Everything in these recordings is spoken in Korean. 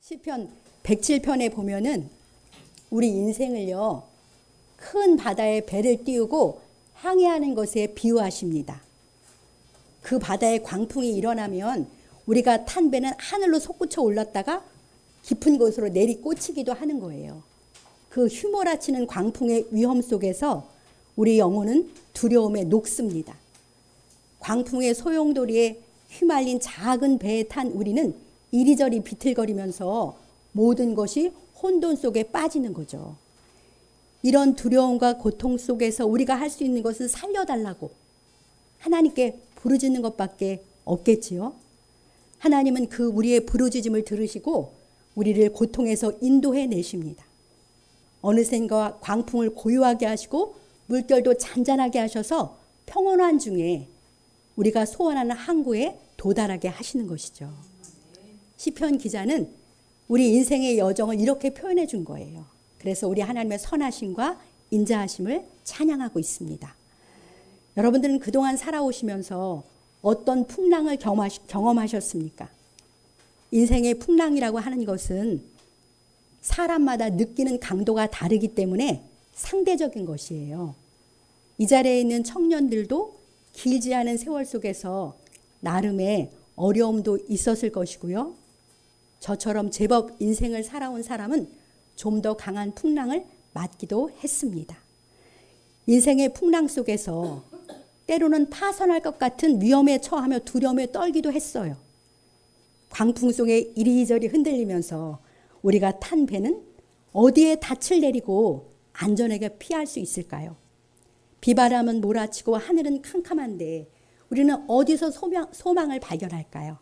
시편 107편에 보면은 우리 인생을요, 큰 바다에 배를 띄우고 항해하는 것에 비유하십니다. 그 바다에 광풍이 일어나면 우리가 탄 배는 하늘로 솟구쳐 올랐다가 깊은 곳으로 내리꽂히기도 하는 거예요. 그 휘몰아치는 광풍의 위험 속에서 우리 영혼은 두려움에 녹습니다. 광풍의 소용돌이에 휘말린 작은 배에 탄 우리는 이리저리 비틀거리면서 모든 것이 혼돈 속에 빠지는 거죠. 이런 두려움과 고통 속에서 우리가 할 수 있는 것은 살려달라고 하나님께 부르짖는 것밖에 없겠지요. 하나님은 그 우리의 부르짖음을 들으시고 우리를 고통에서 인도해 내십니다. 어느샌가 광풍을 고요하게 하시고 물결도 잔잔하게 하셔서 평온한 중에 우리가 소원하는 항구에 도달하게 하시는 것이죠. 시편 기자는 우리 인생의 여정을 이렇게 표현해 준 거예요. 그래서 우리 하나님의 선하심과 인자하심을 찬양하고 있습니다. 여러분들은 그동안 살아오시면서 어떤 풍랑을 경험하셨습니까? 인생의 풍랑이라고 하는 것은 사람마다 느끼는 강도가 다르기 때문에 상대적인 것이에요. 이 자리에 있는 청년들도 길지 않은 세월 속에서 나름의 어려움도 있었을 것이고요. 저처럼 제법 인생을 살아온 사람은 좀 더 강한 풍랑을 맞기도 했습니다. 인생의 풍랑 속에서 때로는 파손할 것 같은 위험에 처하며 두려움에 떨기도 했어요. 광풍 속에 이리저리 흔들리면서 우리가 탄 배는 어디에 닻을 내리고 안전하게 피할 수 있을까요? 비바람은 몰아치고 하늘은 캄캄한데 우리는 어디서 소망을 발견할까요?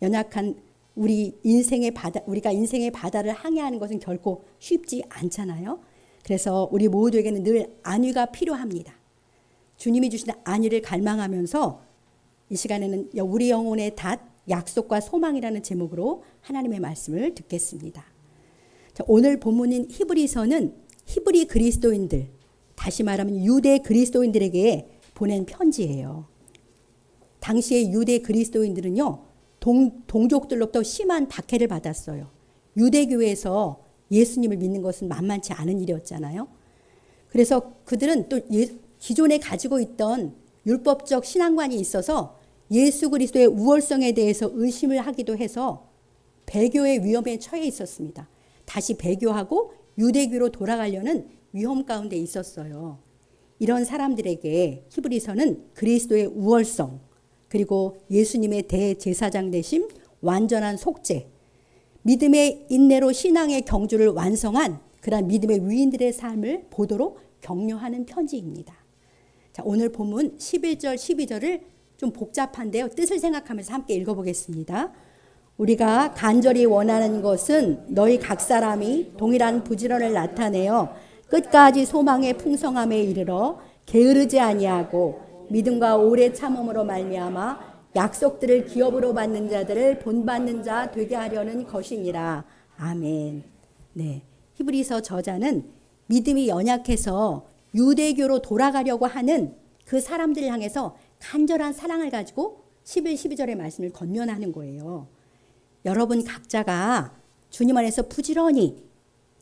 연약한 우리가 인생의 바다를 항해하는 것은 결코 쉽지 않잖아요. 그래서 우리 모두에게는 늘 안위가 필요합니다. 주님이 주신 안위를 갈망하면서 이 시간에는 우리 영혼의 닷, 약속과 소망이라는 제목으로 하나님의 말씀을 듣겠습니다. 자, 오늘 본문인 히브리서는 히브리 그리스도인들, 다시 말하면 유대 그리스도인들에게 보낸 편지예요. 당시의 유대 그리스도인들은요, 동족들로부터 심한 박해를 받았어요. 유대교회에서 예수님을 믿는 것은 만만치 않은 일이었잖아요. 그래서 그들은 또 기존에 가지고 있던 율법적 신앙관이 있어서 예수 그리스도의 우월성에 대해서 의심을 하기도 해서 배교의 위험에 처해 있었습니다. 다시 배교하고 유대교로 돌아가려는 위험 가운데 있었어요. 이런 사람들에게 히브리서는 그리스도의 우월성, 그리고 예수님의 대제사장 되심, 완전한 속죄, 믿음의 인내로 신앙의 경주를 완성한 그러한 믿음의 위인들의 삶을 보도록 격려하는 편지입니다. 자, 오늘 본문 11절, 12절을 좀 복잡한데요. 뜻을 생각하면서 함께 읽어보겠습니다. 우리가 간절히 원하는 것은 너희 각 사람이 동일한 부지런을 나타내어 끝까지 소망의 풍성함에 이르러 게으르지 아니하고 믿음과 오래 참음으로 말미암아 약속들을 기업으로 받는 자들을 본받는 자 되게 하려는 것이니라. 아멘. 네, 히브리서 저자는 믿음이 연약해서 유대교로 돌아가려고 하는 그 사람들을 향해서 간절한 사랑을 가지고 11, 12절의 말씀을 권면하는 거예요. 여러분 각자가 주님 안에서 부지런히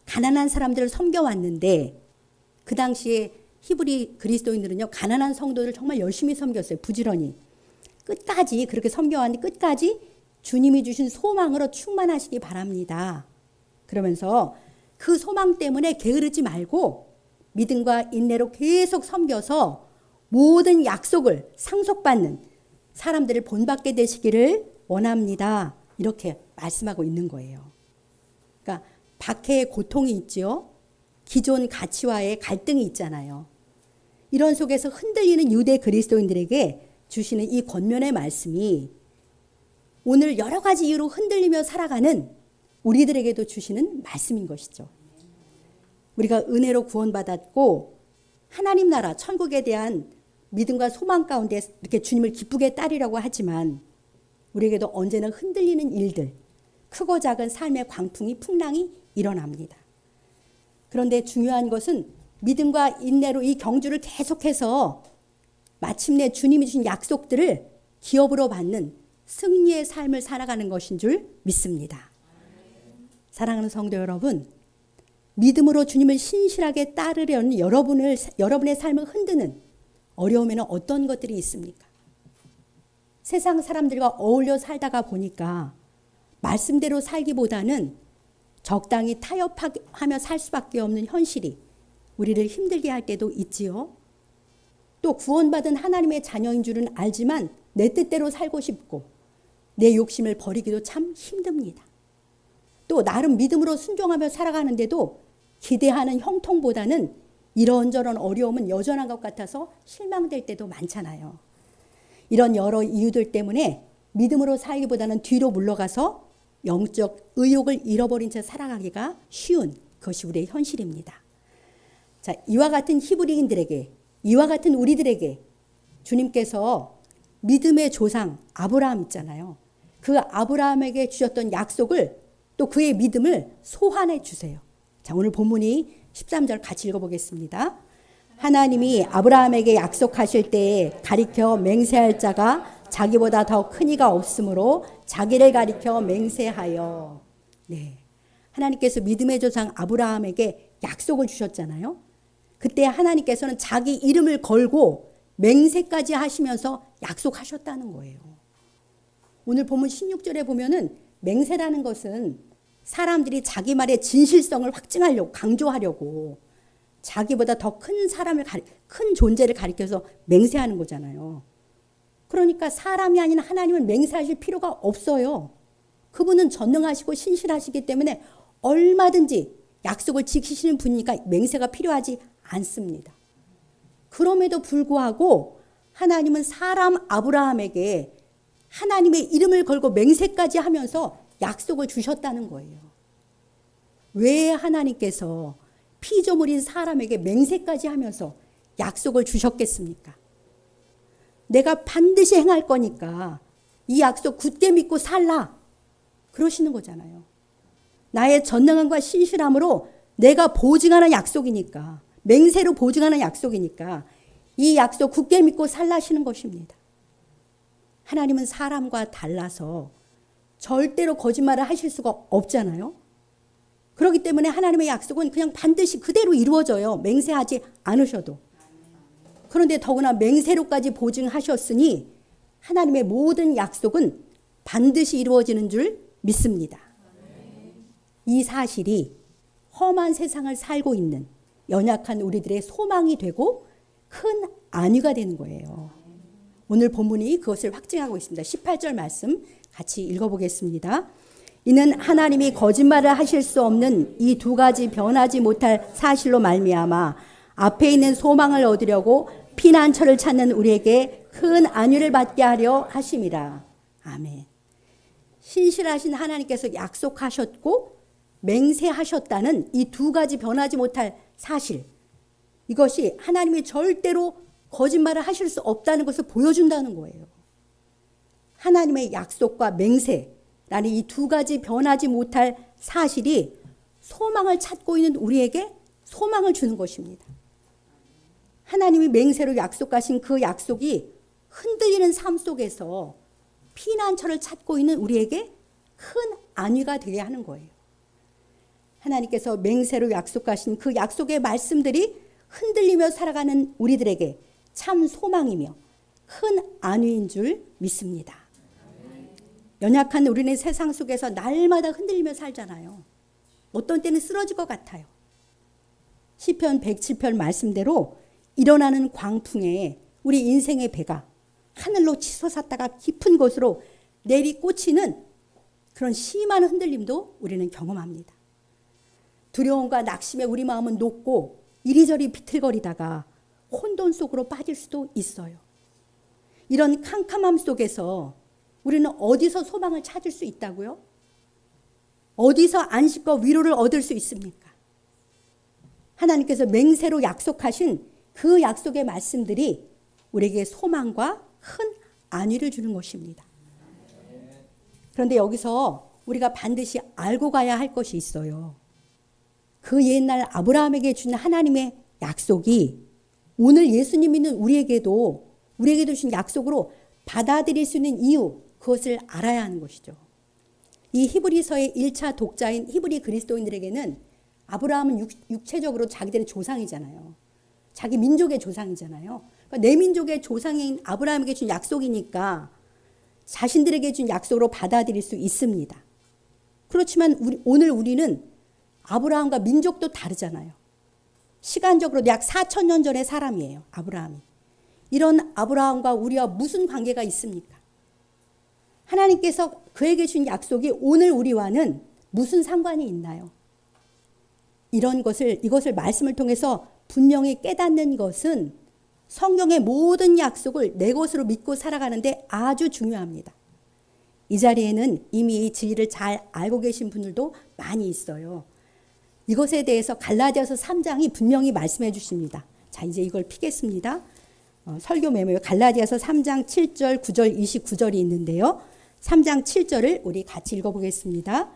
가난한 사람들을 섬겨왔는데 그 당시에 히브리 그리스도인들은요, 가난한 성도를 정말 열심히 섬겼어요. 부지런히. 끝까지 그렇게 섬겨왔는데 끝까지 주님이 주신 소망으로 충만하시기 바랍니다. 그러면서 그 소망 때문에 게으르지 말고 믿음과 인내로 계속 섬겨서 모든 약속을 상속받는 사람들을 본받게 되시기를 원합니다. 이렇게 말씀하고 있는 거예요. 그러니까 박해의 고통이 있죠. 기존 가치와의 갈등이 있잖아요. 이런 속에서 흔들리는 유대 그리스도인들에게 주시는 이 권면의 말씀이 오늘 여러 가지 이유로 흔들리며 살아가는 우리들에게도 주시는 말씀인 것이죠. 우리가 은혜로 구원받았고 하나님 나라 천국에 대한 믿음과 소망 가운데 이렇게 주님을 기쁘게 따르려고 하지만 우리에게도 언제나 흔들리는 일들, 크고 작은 삶의 광풍이 풍랑이 일어납니다. 그런데 중요한 것은 믿음과 인내로 이 경주를 계속해서 마침내 주님이 주신 약속들을 기업으로 받는 승리의 삶을 살아가는 것인 줄 믿습니다. 사랑하는 성도 여러분, 믿음으로 주님을 신실하게 따르려는 여러분의 삶을 흔드는 어려움에는 어떤 것들이 있습니까? 세상 사람들과 어울려 살다가 보니까 말씀대로 살기보다는 적당히 타협하며 살 수밖에 없는 현실이 우리를 힘들게 할 때도 있지요. 또 구원받은 하나님의 자녀인 줄은 알지만 내 뜻대로 살고 싶고 내 욕심을 버리기도 참 힘듭니다. 또 나름 믿음으로 순종하며 살아가는데도 기대하는 형통보다는 이런저런 어려움은 여전한 것 같아서 실망될 때도 많잖아요. 이런 여러 이유들 때문에 믿음으로 살기보다는 뒤로 물러가서 영적 의욕을 잃어버린 채 살아가기가 쉬운 그것이 우리의 현실입니다. 자, 이와 같은 히브리인들에게, 이와 같은 우리들에게 주님께서 믿음의 조상 아브라함 있잖아요. 그 아브라함에게 주셨던 약속을 또 그의 믿음을 소환해 주세요. 자, 오늘 본문이 13절 같이 읽어보겠습니다. 하나님이 아브라함에게 약속하실 때에 가리켜 맹세할 자가 자기보다 더 큰 이가 없으므로 자기를 가리켜 맹세하여. 네, 하나님께서 믿음의 조상 아브라함에게 약속을 주셨잖아요. 그때 하나님께서는 자기 이름을 걸고 맹세까지 하시면서 약속하셨다는 거예요. 오늘 본문 16절에 보면은 맹세라는 것은 사람들이 자기 말의 진실성을 확증하려고, 강조하려고 자기보다 더 큰 사람을 큰 존재를 가리켜서 맹세하는 거잖아요. 그러니까 사람이 아닌 하나님은 맹세하실 필요가 없어요. 그분은 전능하시고 신실하시기 때문에 얼마든지 약속을 지키시는 분이니까 맹세가 필요하지 않습니다. 그럼에도 불구하고 하나님은 사람 아브라함에게 하나님의 이름을 걸고 맹세까지 하면서 약속을 주셨다는 거예요. 왜 하나님께서 피조물인 사람에게 맹세까지 하면서 약속을 주셨겠습니까? 내가 반드시 행할 거니까 이 약속 굳게 믿고 살라. 그러시는 거잖아요. 나의 전능함과 신실함으로 내가 보증하는 약속이니까, 맹세로 보증하는 약속이니까 이 약속 굳게 믿고 살라시는 것입니다. 하나님은 사람과 달라서 절대로 거짓말을 하실 수가 없잖아요. 그렇기 때문에 하나님의 약속은 그냥 반드시 그대로 이루어져요. 맹세하지 않으셔도. 그런데 더구나 맹세로까지 보증하셨으니 하나님의 모든 약속은 반드시 이루어지는 줄 믿습니다. 이 사실이 험한 세상을 살고 있는 연약한 우리들의 소망이 되고 큰 안위가 되는 거예요. 오늘 본문이 그것을 확증하고 있습니다. 18절 말씀 같이 읽어보겠습니다. 이는 하나님이 거짓말을 하실 수 없는 이 두 가지 변하지 못할 사실로 말미암아 앞에 있는 소망을 얻으려고 피난처를 찾는 우리에게 큰 안위를 받게 하려 하심이라. 아멘. 신실하신 하나님께서 약속하셨고 맹세하셨다는 이 두 가지 변하지 못할 사실, 이것이 하나님이 절대로 거짓말을 하실 수 없다는 것을 보여준다는 거예요. 하나님의 약속과 맹세라는 이 두 가지 변하지 못할 사실이 소망을 찾고 있는 우리에게 소망을 주는 것입니다. 하나님이 맹세로 약속하신 그 약속이 흔들리는 삶 속에서 피난처를 찾고 있는 우리에게 큰 안위가 되게 하는 거예요. 하나님께서 맹세로 약속하신 그 약속의 말씀들이 흔들리며 살아가는 우리들에게 참 소망이며 큰 안위인 줄 믿습니다. 연약한 우리는 세상 속에서 날마다 흔들리며 살잖아요. 어떤 때는 쓰러질 것 같아요. 시편 107편 말씀대로 일어나는 광풍에 우리 인생의 배가 하늘로 치솟았다가 깊은 곳으로 내리꽂히는 그런 심한 흔들림도 우리는 경험합니다. 두려움과 낙심에 우리 마음은 녹고 이리저리 비틀거리다가 혼돈 속으로 빠질 수도 있어요. 이런 캄캄함 속에서 우리는 어디서 소망을 찾을 수 있다고요? 어디서 안식과 위로를 얻을 수 있습니까? 하나님께서 맹세로 약속하신 그 약속의 말씀들이 우리에게 소망과 큰 안위를 주는 것입니다. 그런데 여기서 우리가 반드시 알고 가야 할 것이 있어요. 그 옛날 아브라함에게 준 하나님의 약속이 오늘 예수님 믿는 우리에게도 주신 약속으로 받아들일 수 있는 이유, 그것을 알아야 하는 것이죠. 이 히브리서의 1차 독자인 히브리 그리스도인들에게는 아브라함은 육체적으로 자기들의 조상이잖아요. 자기 민족의 조상이잖아요. 그러니까 내 민족의 조상인 아브라함에게 준 약속이니까 자신들에게 준 약속으로 받아들일 수 있습니다. 그렇지만 오늘 우리는 아브라함과 민족도 다르잖아요. 시간적으로도 약 4,000년 전의 사람이에요. 아브라함이. 이런 아브라함과 우리와 무슨 관계가 있습니까? 하나님께서 그에게 준 약속이 오늘 우리와는 무슨 상관이 있나요? 이것을 말씀을 통해서 분명히 깨닫는 것은 성경의 모든 약속을 내 것으로 믿고 살아가는데 아주 중요합니다. 이 자리에는 이미 이 진리를 잘 알고 계신 분들도 많이 있어요. 이것에 대해서 갈라디아서 3장이 분명히 말씀해 주십니다. 자, 이제 이걸 피겠습니다. 설교 메모에 갈라디아서 3장 7절, 9절, 29절이 있는데요. 3장 7절을 우리 같이 읽어보겠습니다.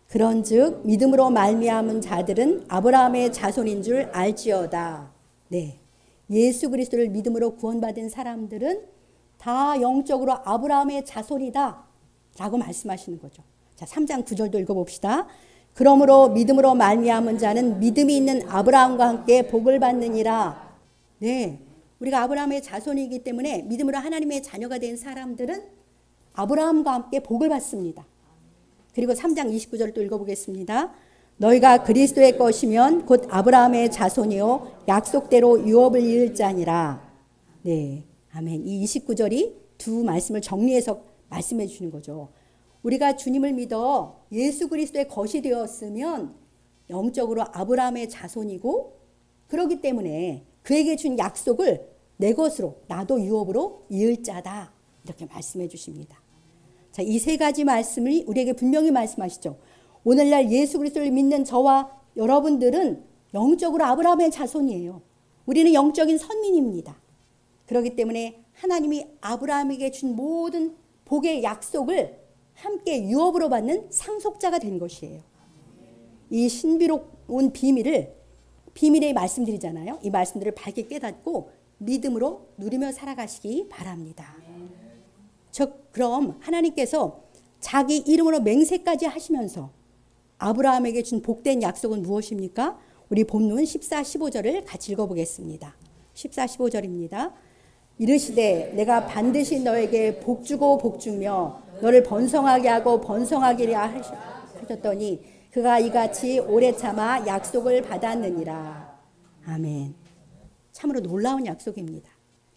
그런즉 믿음으로 말미암은 자들은 아브라함의 자손인 줄 알지어다. 네, 예수 그리스도를 믿음으로 구원받은 사람들은 다 영적으로 아브라함의 자손이다 라고 말씀하시는 거죠. 자, 3장 9절도 읽어봅시다. 그러므로 믿음으로 말미암은 자는 믿음이 있는 아브라함과 함께 복을 받느니라. 네, 우리가 아브라함의 자손이기 때문에 믿음으로 하나님의 자녀가 된 사람들은 아브라함과 함께 복을 받습니다. 그리고 3장 29절을 또 읽어보겠습니다. 너희가 그리스도의 것이면 곧 아브라함의 자손이요 약속대로 유업을 이을 자니라. 네, 아멘. 이 29절이 두 말씀을 정리해서 말씀해 주시는 거죠. 우리가 주님을 믿어 예수 그리스도의 것이 되었으면 영적으로 아브라함의 자손이고, 그렇기 때문에 그에게 준 약속을 내 것으로, 나도 유업으로 이을 자다, 이렇게 말씀해 주십니다. 자, 이 세 가지 말씀을 우리에게 분명히 말씀하시죠. 오늘날 예수 그리스도를 믿는 저와 여러분들은 영적으로 아브라함의 자손이에요. 우리는 영적인 선민입니다. 그렇기 때문에 하나님이 아브라함에게 준 모든 복의 약속을 함께 유업으로 받는 상속자가 된 것이에요. 이 신비로운 비밀의 말씀드리잖아요. 이 말씀들을 밝게 깨닫고 믿음으로 누리며 살아가시기 바랍니다. 그럼 하나님께서 자기 이름으로 맹세까지 하시면서 아브라함에게 준 복된 약속은 무엇입니까? 우리 본문 14, 15절을 같이 읽어보겠습니다. 14, 15절입니다. 이르시되 내가 반드시 너에게 복주고 복주며 너를 번성하게 하고 번성하게 하셨더니 그가 이같이 오래 참아 약속을 받았느니라. 아멘. 참으로 놀라운 약속입니다.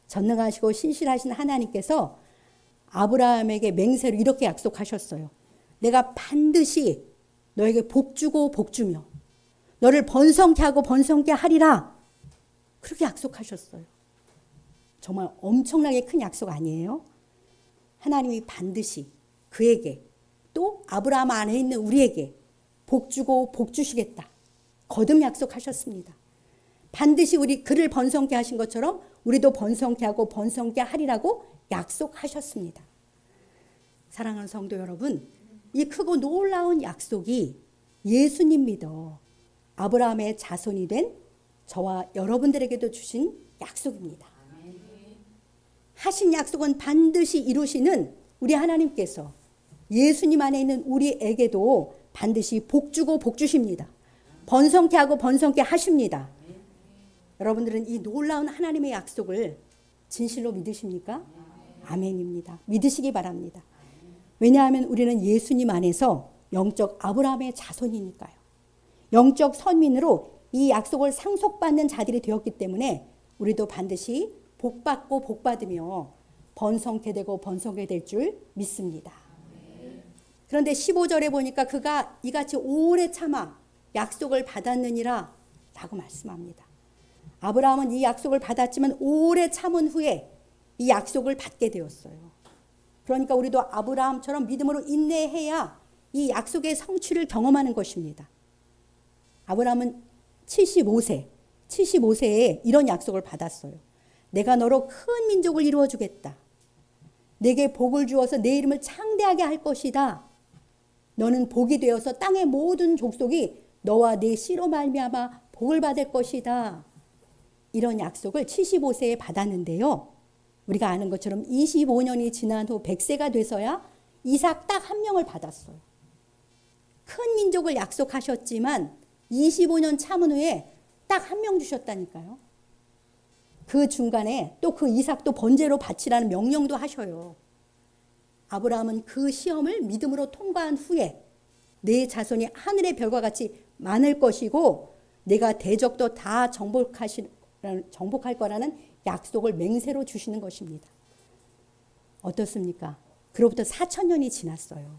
전능하시고 신실하신 하나님께서 아브라함에게 맹세로 이렇게 약속하셨어요. 내가 반드시 너에게 복주고 복주며 너를 번성케 하고 번성케 하리라. 그렇게 약속하셨어요. 정말 엄청나게 큰 약속 아니에요? 하나님이 반드시 그에게 또 아브라함 안에 있는 우리에게 복주고 복주시겠다. 거듭 약속하셨습니다. 반드시 그를 번성케 하신 것처럼 우리도 번성케 하고 번성케 하리라고 약속하셨습니다. 사랑하는 성도 여러분, 이 크고 놀라운 약속이 예수님 믿어 아브라함의 자손이 된 저와 여러분들에게도 주신 약속입니다. 하신 약속은 반드시 이루시는 우리 하나님께서 예수님 안에 있는 우리에게도 반드시 복주고 복주십니다. 번성케 하고 번성케 하십니다. 여러분들은 이 놀라운 하나님의 약속을 진실로 믿으십니까? 아멘입니다. 믿으시기 바랍니다. 왜냐하면 우리는 예수님 안에서 영적 아브라함의 자손이니까요. 영적 선민으로 이 약속을 상속받는 자들이 되었기 때문에 우리도 반드시 복받고 복받으며 번성케 되고 번성케 될 줄 믿습니다. 그런데 15절에 보니까 그가 이같이 오래 참아 약속을 받았느니라 라고 말씀합니다. 아브라함은 이 약속을 받았지만 오래 참은 후에 이 약속을 받게 되었어요. 그러니까 우리도 아브라함처럼 믿음으로 인내해야 이 약속의 성취를 경험하는 것입니다. 아브라함은 75세에 이런 약속을 받았어요. 내가 너로 큰 민족을 이루어 주겠다. 내게 복을 주어서 내 이름을 창대하게 할 것이다. 너는 복이 되어서 땅의 모든 족속이 너와 내 씨로 말미암아 복을 받을 것이다. 이런 약속을 75세에 받았는데요. 우리가 아는 것처럼 25년이 지난 후 100세가 돼서야 이삭 딱 한 명을 받았어요. 큰 민족을 약속하셨지만 25년 참은 후에 딱 한 명 주셨다니까요. 그 중간에 또 그 이삭도 번제로 바치라는 명령도 하셔요. 아브라함은 그 시험을 믿음으로 통과한 후에 내 자손이 하늘의 별과 같이 많을 것이고 내가 대적도 다 정복할 거라는 약속을 맹세로 주시는 것입니다. 어떻습니까? 그로부터 4,000년이 지났어요.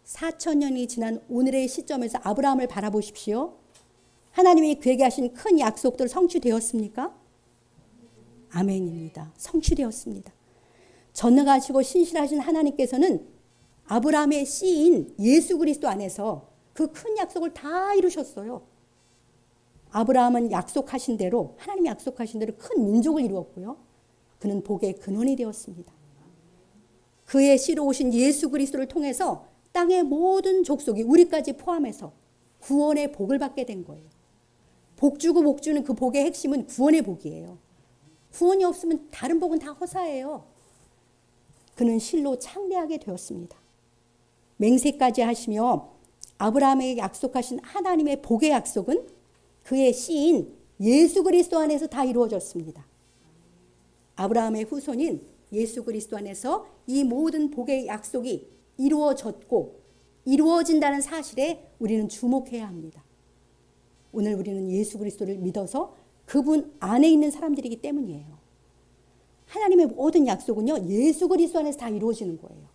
4,000년이 지난 오늘의 시점에서 아브라함을 바라보십시오. 하나님이 그에게 하신 큰 약속들 성취되었습니까? 아멘입니다. 성취되었습니다. 전능하시고 신실하신 하나님께서는 아브라함의 씨인 예수 그리스도 안에서 그 큰 약속을 다 이루셨어요. 아브라함은 약속하신 대로, 하나님이 약속하신 대로 큰 민족을 이루었고요. 그는 복의 근원이 되었습니다. 그의 씨로 오신 예수 그리스도를 통해서 땅의 모든 족속이 우리까지 포함해서 구원의 복을 받게 된 거예요. 복 주고 복 주는 그 복의 핵심은 구원의 복이에요. 구원이 없으면 다른 복은 다 허사예요. 그는 실로 창대하게 되었습니다. 맹세까지 하시며 아브라함에게 약속하신 하나님의 복의 약속은 그의 씨인 예수 그리스도 안에서 다 이루어졌습니다. 아브라함의 후손인 예수 그리스도 안에서 이 모든 복의 약속이 이루어졌고 이루어진다는 사실에 우리는 주목해야 합니다. 오늘 우리는 예수 그리스도를 믿어서 그분 안에 있는 사람들이기 때문이에요. 하나님의 모든 약속은요, 예수 그리스도 안에서 다 이루어지는 거예요.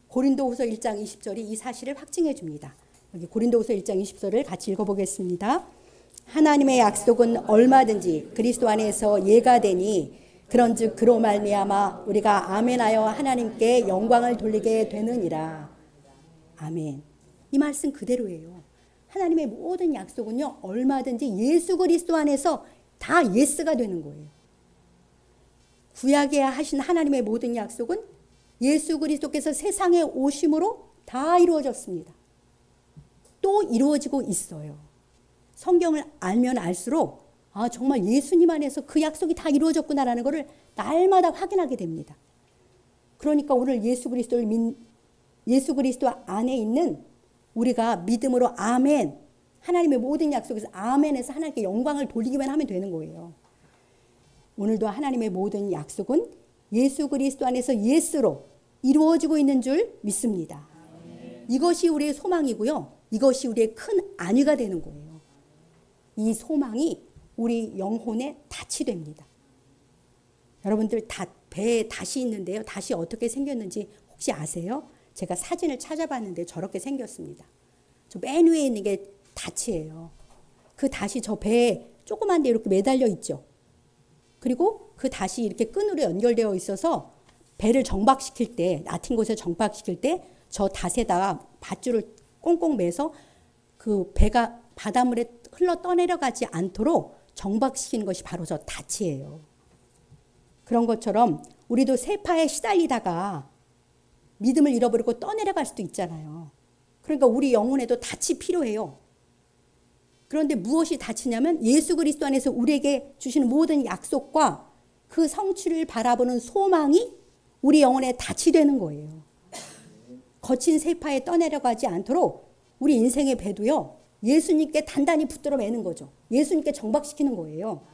고린도후서 1장 20절이 이 사실을 확증해 줍니다. 여기 고린도후서 1장 20절을 같이 읽어보겠습니다. 하나님의 약속은 얼마든지 그리스도 안에서 예가 되니 그런즉 그로 말미암아 우리가 아멘하여 하나님께 영광을 돌리게 되느니라. 아멘. 이 말씀 그대로예요. 하나님의 모든 약속은요, 얼마든지 예수 그리스도 안에서 다 예스가 되는 거예요. 구약에 하신 하나님의 모든 약속은 예수 그리스도께서 세상에 오심으로 다 이루어졌습니다. 또 이루어지고 있어요. 성경을 알면 알수록 정말 예수님 안에서 그 약속이 다 이루어졌구나라는 것을 날마다 확인하게 됩니다. 그러니까 오늘 예수 그리스도 안에 있는 우리가 믿음으로 아멘, 하나님의 모든 약속에서 아멘에서 하나님께 영광을 돌리기만 하면 되는 거예요. 오늘도 하나님의 모든 약속은 예수 그리스도 안에서 예스로 이루어지고 있는 줄 믿습니다. 이것이 우리의 소망이고요. 이것이 우리의 큰 안위가 되는 거예요. 이 소망이 우리 영혼의 닻이 됩니다. 여러분들 배에 닻이 있는데요. 닻이 어떻게 생겼는지 혹시 아세요? 제가 사진을 찾아봤는데 저렇게 생겼습니다. 저 맨 위에 있는 게 닻이에요. 그 닻이 저 배에 조그만 데 이렇게 매달려 있죠. 그리고 그 닷이 이렇게 끈으로 연결되어 있어서 배를 정박시킬 때, 얕은 곳에 정박시킬 때 저 닷에다가 밧줄을 꽁꽁 매서 그 배가 바닷물에 흘러 떠내려가지 않도록 정박시키는 것이 바로 저 닷이에요. 그런 것처럼 우리도 세파에 시달리다가 믿음을 잃어버리고 떠내려갈 수도 있잖아요. 그러니까 우리 영혼에도 닷이 필요해요. 그런데 무엇이 닿치냐면 예수 그리스도 안에서 우리에게 주시는 모든 약속과 그 성취를 바라보는 소망이 우리 영혼에 닻이 되는 거예요. 거친 세파에 떠내려가지 않도록 우리 인생의 배도요, 예수님께 단단히 붙들어 매는 거죠. 예수님께 정박시키는 거예요.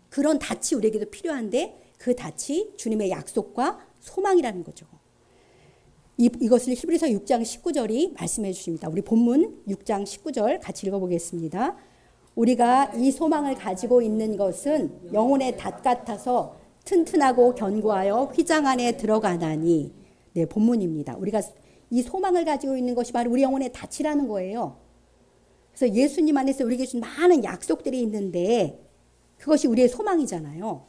그런 닻이 우리에게도 필요한데 그 닻이 주님의 약속과 소망이라는 거죠. 이것을 히브리서 6장 19절이 말씀해 주십니다. 우리 본문 6장 19절 같이 읽어보겠습니다. 우리가 이 소망을 가지고 있는 것은 영혼의 닷 같아서 튼튼하고 견고하여 휘장 안에 들어가나니. 네, 본문입니다. 우리가 이 소망을 가지고 있는 것이 바로 우리 영혼의 닻이라는 거예요. 그래서 예수님 안에서 우리에게 주신 많은 약속들이 있는데 그것이 우리의 소망이잖아요.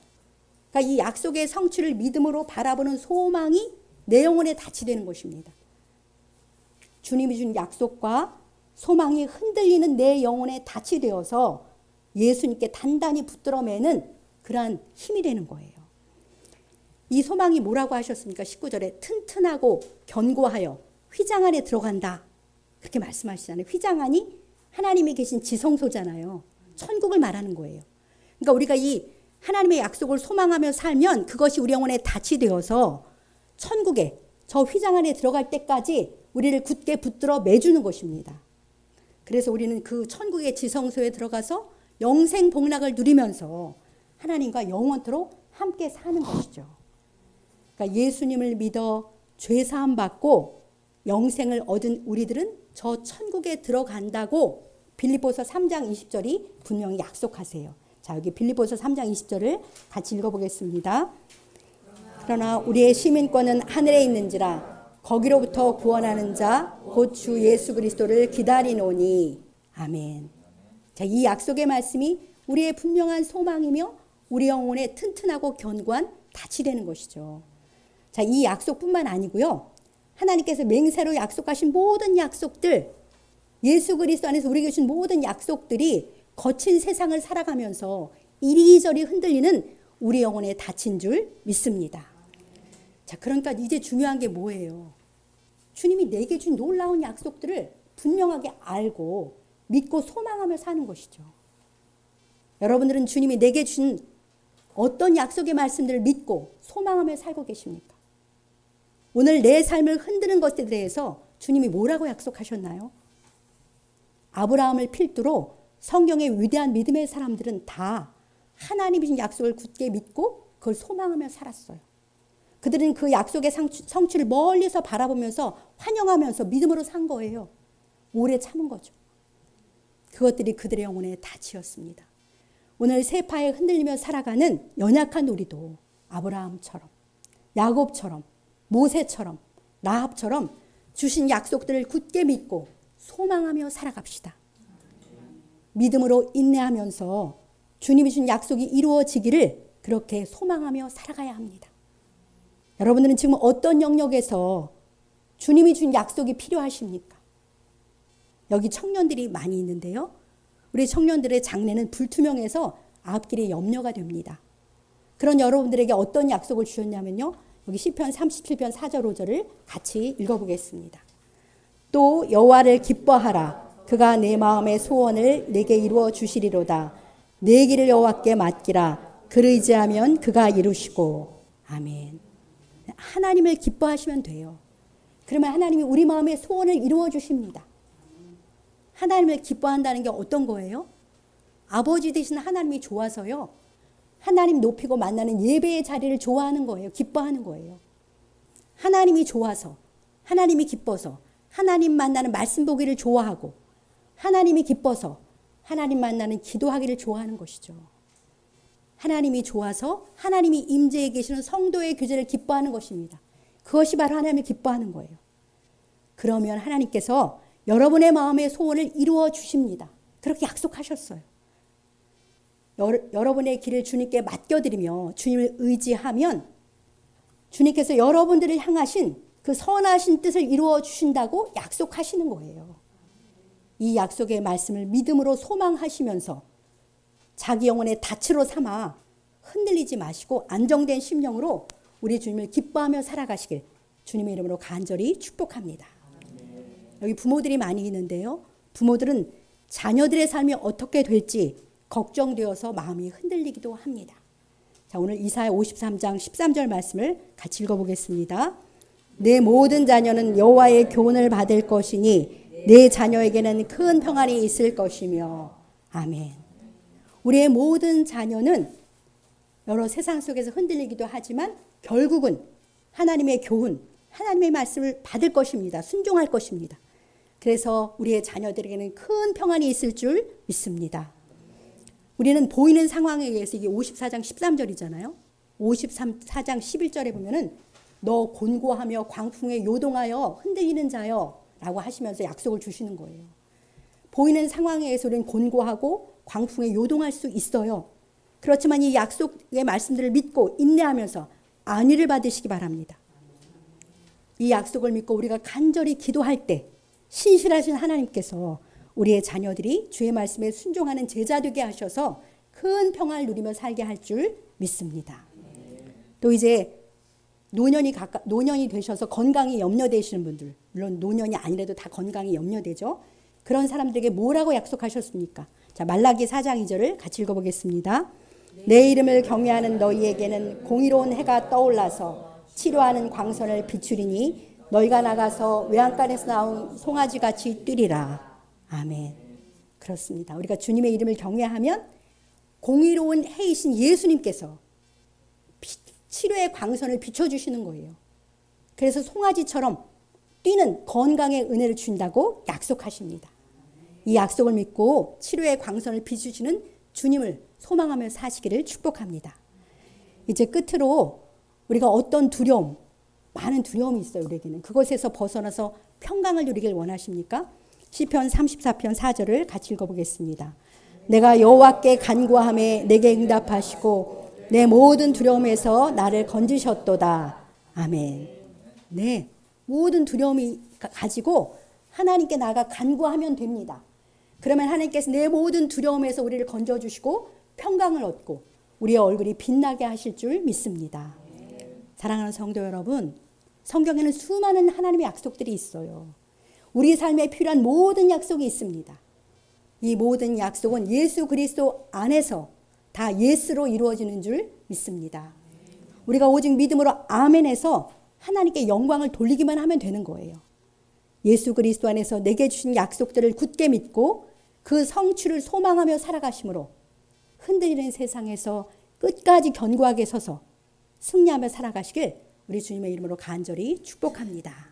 그러니까 이 약속의 성취를 믿음으로 바라보는 소망이 내 영혼의 닻이 되는 것입니다. 주님이 준 약속과 소망이 흔들리는 내 영혼의 닻이 되어서 예수님께 단단히 붙들어 매는 그러한 힘이 되는 거예요. 이 소망이 뭐라고 하셨습니까? 19절에 튼튼하고 견고하여 휘장 안에 들어간다. 그렇게 말씀하시잖아요. 휘장 안이 하나님이 계신 지성소잖아요. 천국을 말하는 거예요. 그러니까 우리가 이 하나님의 약속을 소망하며 살면 그것이 우리 영혼의 닻이 되어서 천국에 저 휘장 안에 들어갈 때까지 우리를 굳게 붙들어 매주는 것입니다. 그래서 우리는 그 천국의 지성소에 들어가서 영생 복락을 누리면서 하나님과 영원토록 함께 사는 것이죠. 그러니까 예수님을 믿어 죄사함 받고 영생을 얻은 우리들은 저 천국에 들어간다고 빌립보서 3장 20절이 분명히 약속하세요. 자, 여기 빌립보서 3장 20절을 같이 읽어보겠습니다. 그러나 우리의 시민권은 하늘에 있는지라 거기로부터 구원하는 자 곧 주 예수 그리스도를 기다리노니. 아멘. 자, 이 약속의 말씀이 우리의 분명한 소망이며 우리 영혼의 튼튼하고 견고한 닻이 되는 것이죠. 자, 이 약속뿐만 아니고요. 하나님께서 맹세로 약속하신 모든 약속들, 예수 그리스도 안에서 우리에게 주신 모든 약속들이 거친 세상을 살아가면서 이리저리 흔들리는 우리 영혼의 닻인 줄 믿습니다. 자, 그러니까 이제 중요한 게 뭐예요? 주님이 내게 준 놀라운 약속들을 분명하게 알고 믿고 소망하며 사는 것이죠. 여러분들은 주님이 내게 준 어떤 약속의 말씀들을 믿고 소망하며 살고 계십니까? 오늘 내 삶을 흔드는 것에 대해서 주님이 뭐라고 약속하셨나요? 아브라함을 필두로 성경의 위대한 믿음의 사람들은 다 하나님이 준 약속을 굳게 믿고 그걸 소망하며 살았어요. 그들은 그 약속의 성취를 멀리서 바라보면서 환영하면서 믿음으로 산 거예요. 오래 참은 거죠. 그것들이 그들의 영혼의 닻이었습니다. 오늘 세파에 흔들리며 살아가는 연약한 우리도 아브라함처럼, 야곱처럼, 모세처럼, 라합처럼 주신 약속들을 굳게 믿고 소망하며 살아갑시다. 믿음으로 인내하면서 주님이 준 약속이 이루어지기를 그렇게 소망하며 살아가야 합니다. 여러분들은 지금 어떤 영역에서 주님이 준 약속이 필요하십니까? 여기 청년들이 많이 있는데요. 우리 청년들의 장래는 불투명해서 앞길이 염려가 됩니다. 그런 여러분들에게 어떤 약속을 주셨냐면요. 여기 시편 37편 4절 5절을 같이 읽어보겠습니다. 또 여호와를 기뻐하라. 그가 내 마음의 소원을 내게 이루어 주시리로다. 내 길을 여호와께 맡기라. 그를 의지하면 그가 이루시고. 아멘. 하나님을 기뻐하시면 돼요. 그러면 하나님이 우리 마음의 소원을 이루어 주십니다. 하나님을 기뻐한다는 게 어떤 거예요? 아버지 되신 하나님이 좋아서요. 하나님 높이고 만나는 예배의 자리를 좋아하는 거예요. 기뻐하는 거예요. 하나님이 좋아서, 하나님이 기뻐서 하나님 만나는 말씀 보기를 좋아하고 하나님이 기뻐서 하나님 만나는 기도하기를 좋아하는 것이죠. 하나님이 좋아서 하나님이 임재해 계시는 성도의 교제를 기뻐하는 것입니다. 그것이 바로 하나님을 기뻐하는 거예요. 그러면 하나님께서 여러분의 마음의 소원을 이루어 주십니다. 그렇게 약속하셨어요. 여러분의 길을 주님께 맡겨드리며 주님을 의지하면 주님께서 여러분들을 향하신 그 선하신 뜻을 이루어 주신다고 약속하시는 거예요. 이 약속의 말씀을 믿음으로 소망하시면서 자기 영혼의 닻으로 삼아 흔들리지 마시고 안정된 심령으로 우리 주님을 기뻐하며 살아가시길 주님의 이름으로 간절히 축복합니다. 여기 부모들이 많이 있는데요. 부모들은 자녀들의 삶이 어떻게 될지 걱정되어서 마음이 흔들리기도 합니다. 자, 오늘 이사야 53장 13절 말씀을 같이 읽어보겠습니다. 내 모든 자녀는 여호와의 교훈을 받을 것이니 내 자녀에게는 큰 평안이 있을 것이며. 아멘. 우리의 모든 자녀는 여러 세상 속에서 흔들리기도 하지만 결국은 하나님의 교훈, 하나님의 말씀을 받을 것입니다. 순종할 것입니다. 그래서 우리의 자녀들에게는 큰 평안이 있을 줄 믿습니다. 우리는 보이는 상황에 의해서 이게 54장 13절이잖아요. 54장 11절에 보면은 너 곤고하며 광풍에 요동하여 흔들리는 자여 라고 하시면서 약속을 주시는 거예요. 보이는 상황에 의해서 우리는 곤고하고 광풍에 요동할 수 있어요. 그렇지만 이 약속의 말씀들을 믿고 인내하면서 안위를 받으시기 바랍니다. 이 약속을 믿고 우리가 간절히 기도할 때 신실하신 하나님께서 우리의 자녀들이 주의 말씀에 순종하는 제자 되게 하셔서 큰 평안을 누리며 살게 할 줄 믿습니다. 또 이제 노년이 되셔서 건강이 염려되시는 분들, 물론 노년이 아니라도 다 건강이 염려되죠. 그런 사람들에게 뭐라고 약속하셨습니까? 자, 말라기 4장 2절을 같이 읽어보겠습니다. 내 이름을 경외하는 너희에게는 공의로운 해가 떠올라서 치료하는 광선을 비추리니 너희가 나가서 외양간에서 나온 송아지같이 뛰리라. 아멘. 그렇습니다. 우리가 주님의 이름을 경외하면 공의로운 해이신 예수님께서 치료의 광선을 비춰주시는 거예요. 그래서 송아지처럼 뛰는 건강의 은혜를 준다고 약속하십니다. 이 약속을 믿고 치료의 광선을 비추시는 주님을 소망하며 사시기를 축복합니다. 이제 끝으로 우리가 어떤 두려움, 많은 두려움이 있어요. 우리에게는. 그것에서 벗어나서 평강을 누리길 원하십니까? 시편 34편 4절을 같이 읽어보겠습니다. 내가 여호와께 간구하매 내게 응답하시고 내 모든 두려움에서 나를 건지셨도다. 아멘. 네, 모든 두려움이 가지고 하나님께 나가 간구하면 됩니다. 그러면 하나님께서 내 모든 두려움에서 우리를 건져주시고 평강을 얻고 우리의 얼굴이 빛나게 하실 줄 믿습니다. 사랑하는 성도 여러분, 성경에는 수많은 하나님의 약속들이 있어요. 우리 삶에 필요한 모든 약속이 있습니다. 이 모든 약속은 예수 그리스도 안에서 다 예스로 이루어지는 줄 믿습니다. 우리가 오직 믿음으로 아멘해서 하나님께 영광을 돌리기만 하면 되는 거예요. 예수 그리스도 안에서 내게 주신 약속들을 굳게 믿고 그 성취를 소망하며 살아가심으로 흔들리는 세상에서 끝까지 견고하게 서서 승리하며 살아가시길 우리 주님의 이름으로 간절히 축복합니다.